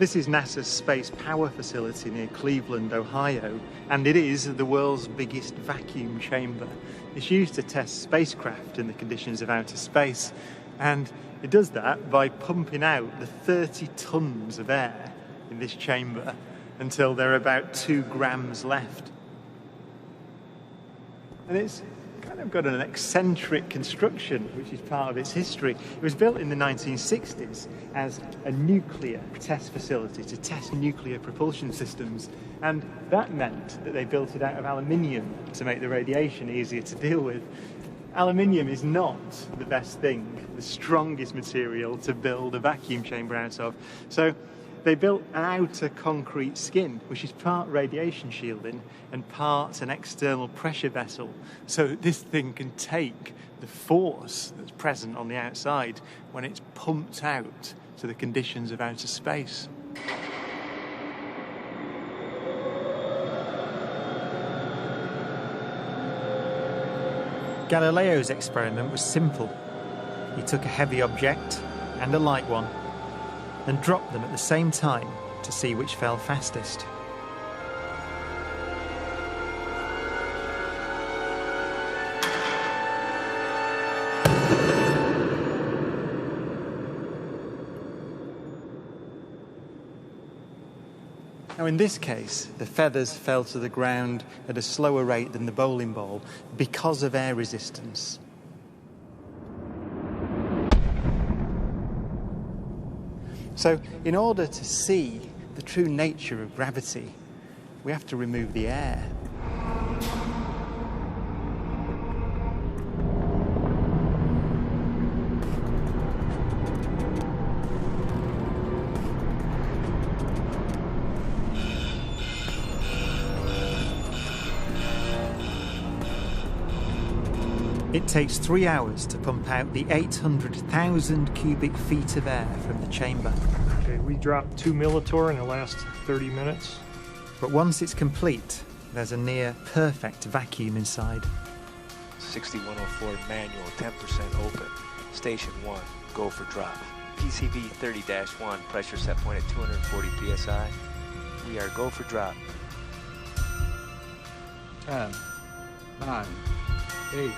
This is NASA's Space Power Facility near Cleveland, Ohio, and it is the world's biggest vacuum chamber. It's used to test spacecraft in the conditions of outer space, and it does that by pumping out the 30 tons of air in this chamber until there are about 2 grams left. And it's kind of got an eccentric construction, which is part of its history. It was built in the 1960s as a nuclear test facility to test nuclear propulsion systems, and that meant that they built it out of aluminium to make the radiation easier to deal with. Aluminium is not the best thing, the strongest material to build a vacuum chamber out of. So they built an outer concrete skin, which is part radiation shielding and part an external pressure vessel, so that this thing can take the force that's present on the outside when it's pumped out to the conditions of outer space. Galileo's experiment was simple. He took a heavy object and a light one and dropped them at the same time to see which fell fastest. Now in this case, the feathers fell to the ground at a slower rate than the bowling ball because of air resistance. So, in order to see the true nature of gravity, we have to remove the air. It takes 3 hours to pump out the 800,000 cubic feet of air from the chamber. Okay, we dropped 2 millitorr in the last 30 minutes. But once it's complete, there's a near perfect vacuum inside. 6104 manual, 10% open. Station 1, go for drop. PCV 30-1, pressure set point at 240 psi. We are go for drop. 10, 9, 8,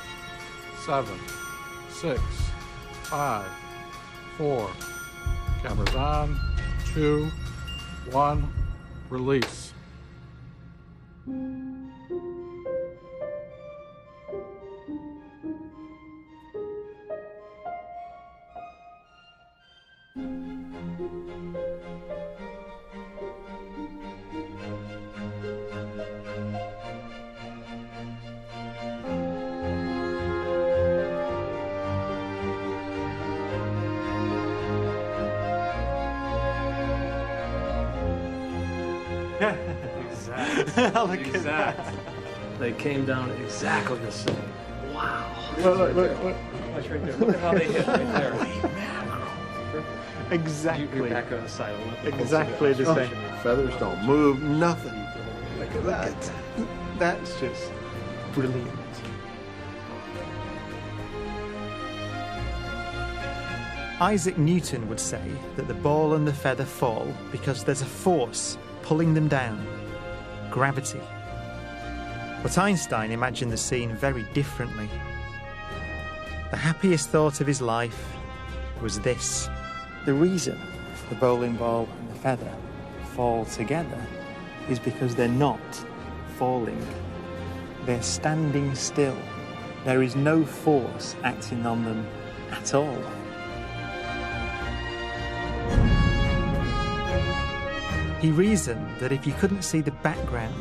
7, 6, 5, 4. Cameras on. 2, 1. Release. Look at that. They came down exactly the same. Wow. Look. Watch right there. Look at how they hit right there. Exactly. You're back on the side. Exactly the same. Feathers don't move, nothing. Look at that. That's just brilliant. Isaac Newton would say that the ball and the feather fall because there's a force pulling them down. Gravity. But Einstein imagined the scene very differently. The happiest thought of his life was this. The reason the bowling ball and the feather fall together is because they're not falling. They're standing still. There is no force acting on them at all. He reasoned that if you couldn't see the background,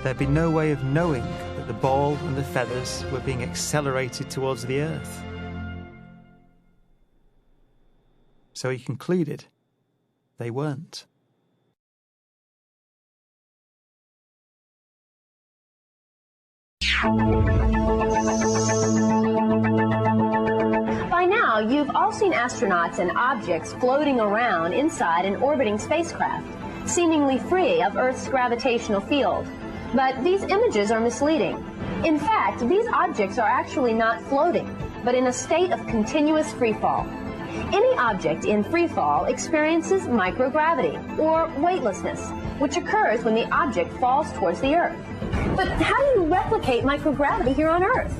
there'd be no way of knowing that the ball and the feathers were being accelerated towards the Earth. So he concluded they weren't. By now, you've all seen astronauts and objects floating around inside an orbiting spacecraft, seemingly free of Earth's gravitational field. But these images are misleading. In fact, these objects are actually not floating, but in a state of continuous freefall. Any object in free fall experiences microgravity, or weightlessness, which occurs when the object falls towards the Earth. But how do you replicate microgravity here on Earth?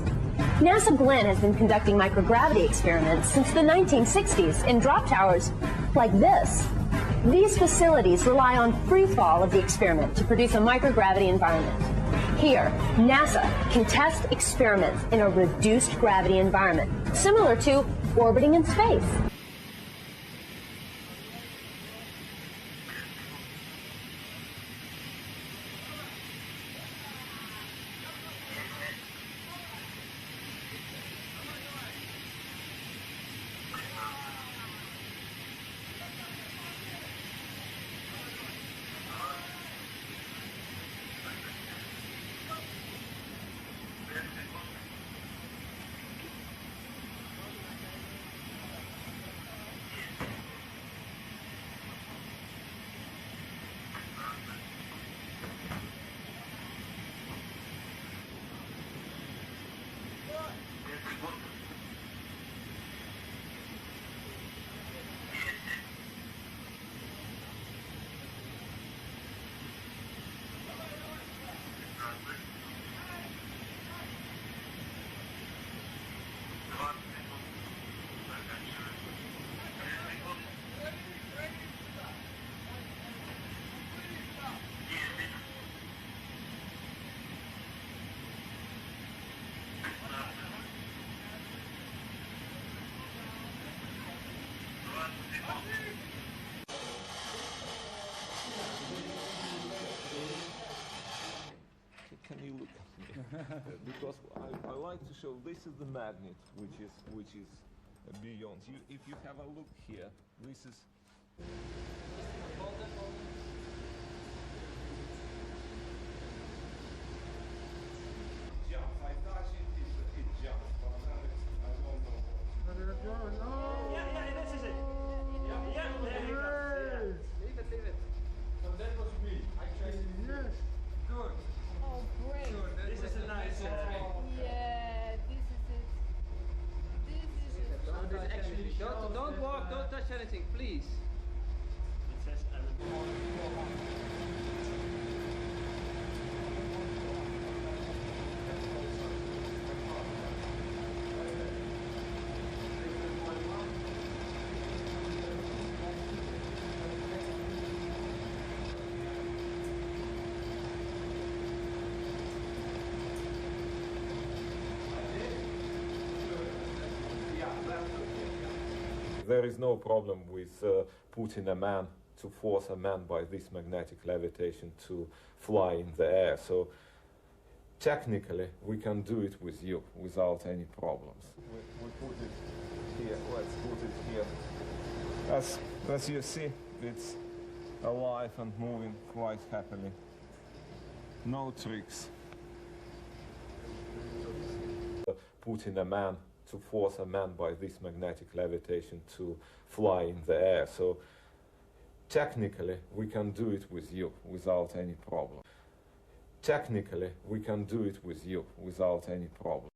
NASA Glenn has been conducting microgravity experiments since the 1960s in drop towers like this. These facilities rely on free fall of the experiment to produce a microgravity environment. Here, NASA can test experiments in a reduced gravity environment, similar to orbiting in space. Can you look at me? Because I like to show this is the magnet which is beyond. If you have a look here, this is. I touch it, it jumps. But I don't know. Yeah, this is it. Yeah, there you go. Leave it. So that was me. I checked. Yes. Good. Oh, great. This is a nice. Yeah, this is it. This is it. Don't walk, don't touch anything, please. It says There is no problem with putting a man, to force a man by this magnetic levitation to fly in the air. So technically we can do it with you without any problems. We put it here, let's put it here. As you see, it's alive and moving quite happily. No tricks. Putting a man, to force a man by this magnetic levitation to fly in the air. So technically we can do it with you without any problem. Technically we can do it with you without any problem.